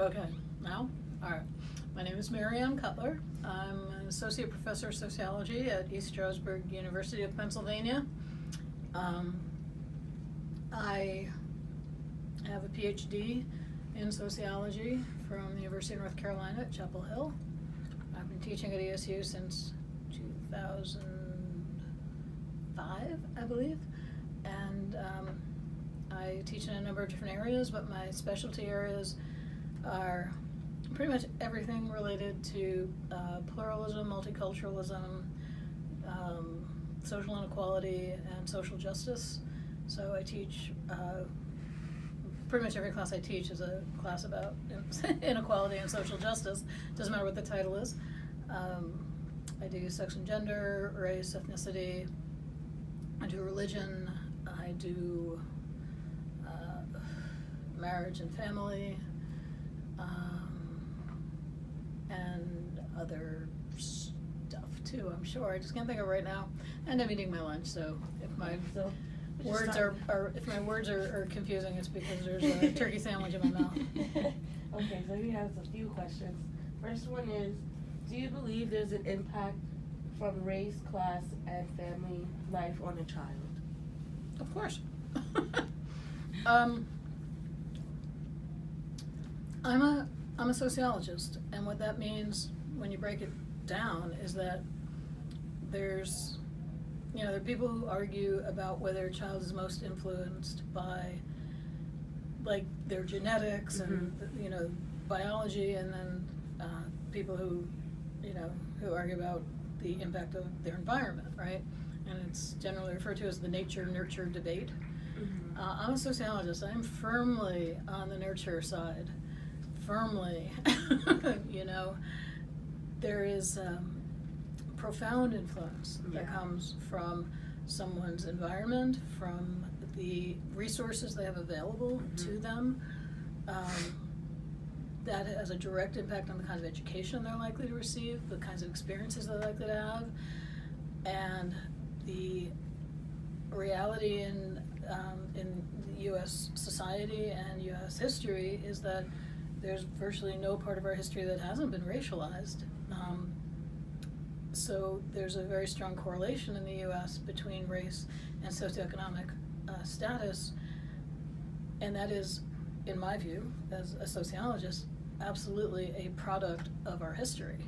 Okay, now? All right. My name is Mary Ann Cutler. I'm an associate professor of sociology at East Stroudsburg University of Pennsylvania. I have a PhD in sociology from the University of North Carolina at Chapel Hill. I've been teaching at ESU since 2005, I believe. And I teach in a number of different areas, but my specialty areas are pretty much everything related to pluralism, multiculturalism, social inequality, and social justice. So I teach, pretty much every class I teach is a class about inequality and social justice. Doesn't matter what the title is. I do sex and gender, race, ethnicity. I do religion. I do marriage and family. And other stuff too, I'm sure. I just can't think of it right now. And I'm eating my lunch, so if my words are confusing, it's because there's a turkey sandwich in my mouth. Okay, so we have a few questions. First one is, do you believe there's an impact from race, class, and family life on a child? Of course. I'm a sociologist, and what that means when you break it down is that there are people who argue about whether a child is most influenced by, like, their genetics and, biology, and then people who argue about the impact of their environment, right? And it's generally referred to as the nature-nurture debate. Mm-hmm. I'm a sociologist. I'm firmly on the nurture side. Firmly. There is profound influence that comes from someone's environment, from the resources they have available to them. That has a direct impact on the kind of education they're likely to receive, the kinds of experiences they're likely to have, and the reality in U.S. society and U.S. history is that there's virtually no part of our history that hasn't been racialized. So there's a very strong correlation in the U.S. between race and socioeconomic status, and that is, in my view, as a sociologist, absolutely a product of our history.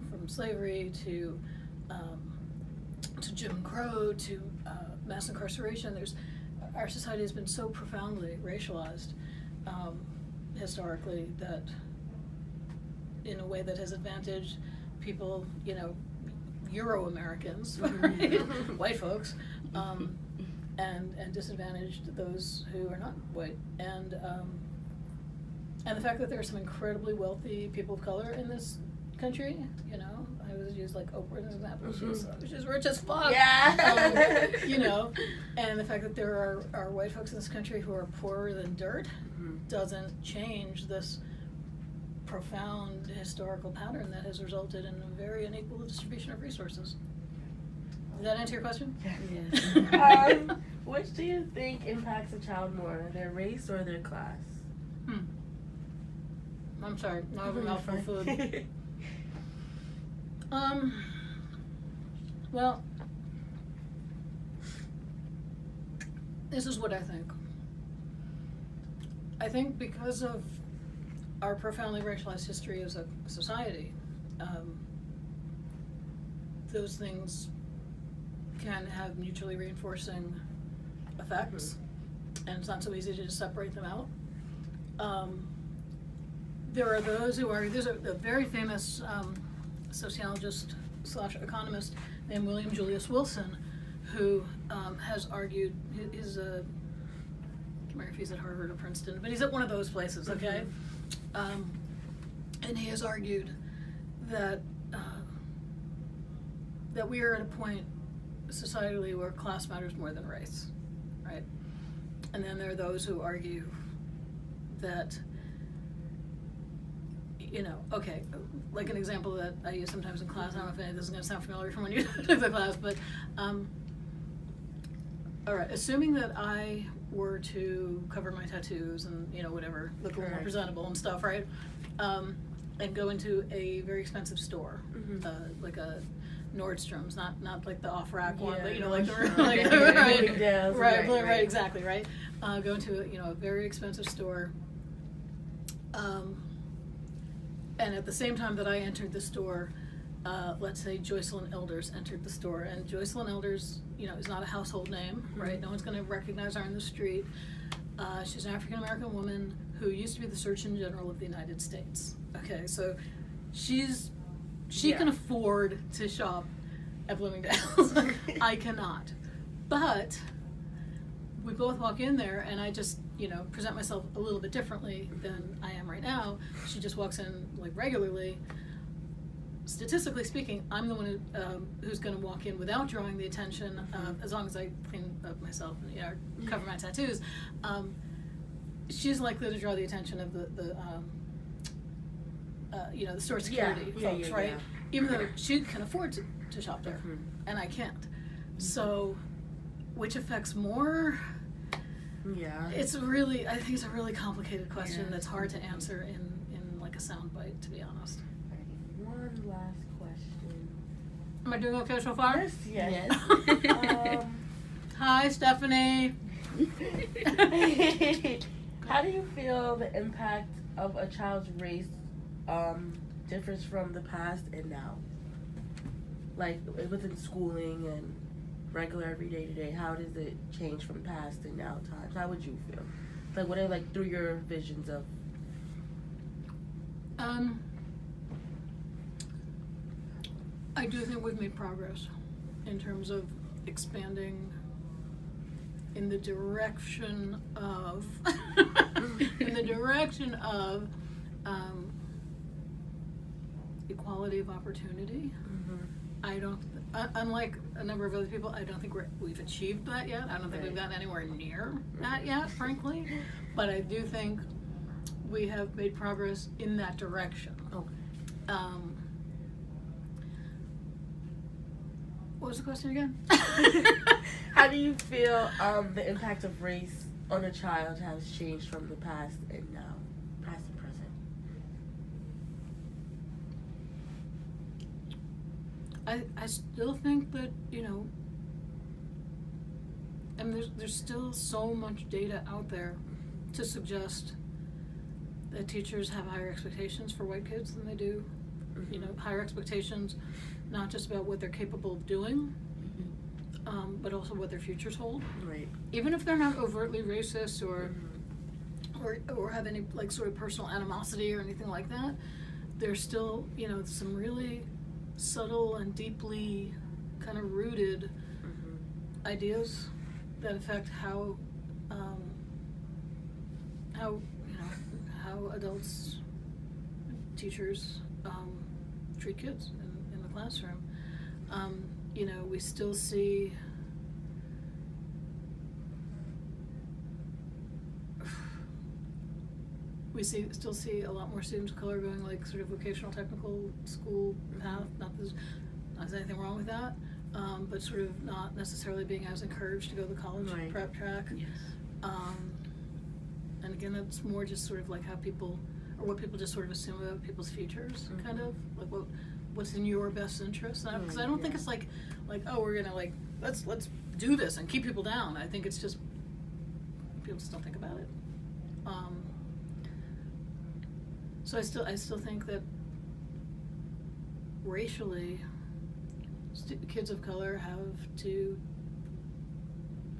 From slavery to Jim Crow to mass incarceration, our society has been so profoundly racialized historically that in a way that has advantaged people, Euro-Americans, right? White folks, and disadvantaged those who are not white. And the fact that there are some incredibly wealthy people of color in this country, I always use like Oprah as an example. She's rich as fuck. Yeah. And the fact that there are white folks in this country who are poorer than dirt doesn't change this profound historical pattern that has resulted in a very unequal distribution of resources. Does that answer your question? Yes. Which do you think impacts a child more, their race or their class? I'm sorry, not have a mouthful of food. Well, this is what I think. I think because of our profoundly racialized history as a society, those things can have mutually reinforcing effects, and it's not so easy to just separate them out. There are those who argue, there's a very famous sociologist / economist named William Julius Wilson, who has argued, I can't remember if he's at Harvard or Princeton, but he's at one of those places, okay? And he has argued that we are at a point societally where class matters more than race, right? And then there are those who argue that, okay, like an example that I use sometimes in class, I don't know if this is going to sound familiar from when you took the class, but all right, assuming that I were to cover my tattoos and, you know, whatever, look a little more Correct. presentable and stuff, right? And go into a very expensive store, like a Nordstrom's, not like the off-rack one, but, you know, like the, Nordstrom, like, okay. right, Bloomingdale's, right, exactly, right? Go into, you know, a very expensive store. And at the same time that I entered the store, let's say Joycelyn Elders entered the store, and Joycelyn Elders, you know, is not a household name, right? No one's going to recognize her in the street. She's an African-American woman who used to be the Surgeon General of the United States. Okay, so she can afford to shop at Bloomingdale's. I cannot. But we both walk in there, and I just, you know, present myself a little bit differently than I am right now. She just walks in, like, regularly. Statistically speaking, I'm the one who's going to walk in without drawing the attention, as long as I clean up myself and, you know, cover my tattoos. She's likely to draw the attention of the you know, the store security folks, right? Yeah. Even though she can afford to shop there, and I can't. So, which affects more? Yeah. It's really, I think it's a really complicated question that's hard to answer in like a soundbite, to be honest. One last question. Am I doing okay so far? Yes. Hi, Stephanie. How do you feel the impact of a child's race differs from the past and now? Like within schooling and regular everyday to day, how does it change from past and now times? How would you feel? Like what are like through your visions of? I do think we've made progress in terms of expanding in the direction of equality of opportunity. I don't, unlike a number of other people, I don't think we've achieved that yet. I don't think we've gotten anywhere near that yet, frankly. But I do think we have made progress in that direction. What was the question again? How do you feel the impact of race on a child has changed from the past and now, past and present? I still think that, you know, and there's still so much data out there to suggest that teachers have higher expectations for white kids than they do, you know, higher expectations, not just about what they're capable of doing, but also what their futures hold. Right. Even if they're not overtly racist or have any like sort of personal animosity or anything like that, there's still, you know, some really subtle and deeply kind of rooted ideas that affect how adults, teachers treat kids in the classroom. You know, we still see still see a lot more students of color going like sort of vocational technical school path. Not that there's anything wrong with that, but sort of not necessarily being as encouraged to go the college prep track. Yes. And again, that's more just sort of like how people, or what people just sort of assume about people's futures, kind of like what's in your best interest. Because I don't think it's like oh, we're gonna like let's do this and keep people down. I think it's just people just don't think about it. So I still think that racially, kids of color have to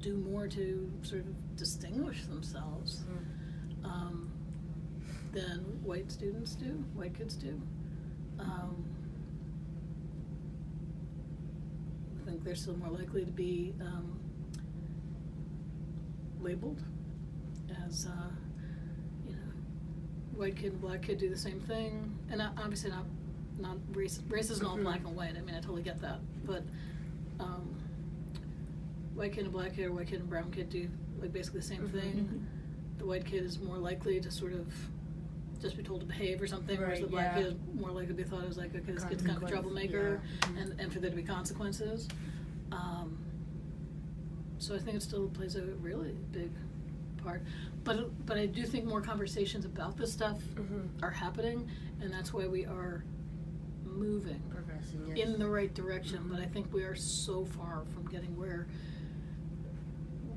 do more to sort of distinguish themselves than white kids do. I think they're still more likely to be labeled as you know, white kid and black kid do the same thing, and obviously not race isn't all black and white. I mean, I totally get that, but white kid and black kid or white kid and brown kid do like basically the same thing. The white kid is more likely to sort of just be told to behave or something, whereas the black kid is more likely to be thought as like, okay, this kid's kind of a troublemaker, and for there to be consequences. So I think it still plays a really big hard. But I do think more conversations about this stuff Mm-hmm. are happening, and that's why we are moving Progressing, yes. in the right direction. But I think we are so far from getting where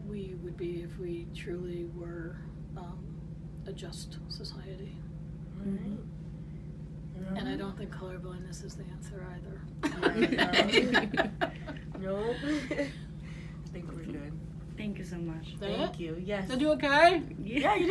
we would be if we truly were a just society. Right. And I don't think colorblindness is the answer either. No. I think we're good. Thank you so much. That Thank it? you. Yes. Did you okay? Yeah, you did.